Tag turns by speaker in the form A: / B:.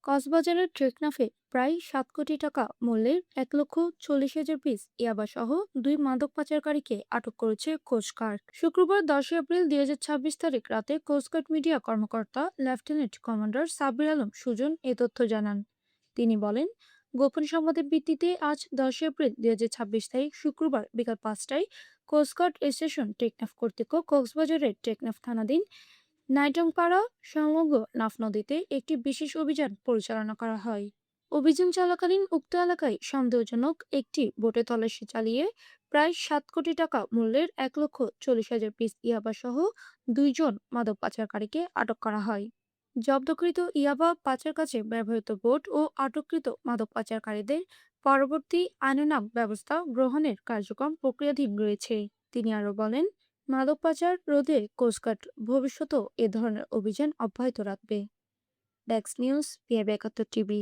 A: কক্সবাজারের টেকনাফে প্রায় ৭ কোটি টাকা মূল্যের ১,৪০,০০০ পিস ইয়াবা সহ ২ মাদক পাচারকারীকে আটক করেছে কোস্টগার্ড। শুক্রবার ১০ এপ্রিল ২০২৬ তারিখ রাতে কোস্টগার্ড মিডিয়া কর্মকর্তা লেফটেন্যান্ট কমান্ডার সাব্বির আলম সুজন এ তথ্য জানান। তিনি বলেন, গোপন সংবাদের ভিত্তিতে আজ ১০ এপ্রিল ২০২৬ তারিখ শুক্রবার বিকাল ৫টায় কোস্টগার্ড স্টেশন টেকনাফ কর্তৃপক্ষ কক্সবাজারের টেকনাফ থানাধীন নাইটংপাড়া সংলগ্ন নাফ নদীতে একটি বিশেষ অভিযান পরিচালনা করা হয়। অভিযান চলাকালীন উক্ত এলাকায় সন্দেহজনক একটি বোটে তল্লাশি চালিয়ে প্রায় ৭ কোটি টাকা মূল্যের ১,৪০,০০০ পিস ইয়াবা সহ ২ জন মাদক পাচারকারীকে আটক করা হয়। জব্দকৃত ইয়াবা পাচার কাজে ব্যবহৃত বোট ও আটককৃত মাদক পাচারকারীদের পরবর্তী আইনানুগ ব্যবস্থা গ্রহণের কার্যক্রম প্রক্রিয়াধীন রয়েছে। তিনি আরও বলেন, মাদক পাচার রোধে কোস্টগার্ড ভবিষ্যতেও এ ধরনের অভিযান অব্যাহত রাখবে। Desk news, PIB ৭১ TV.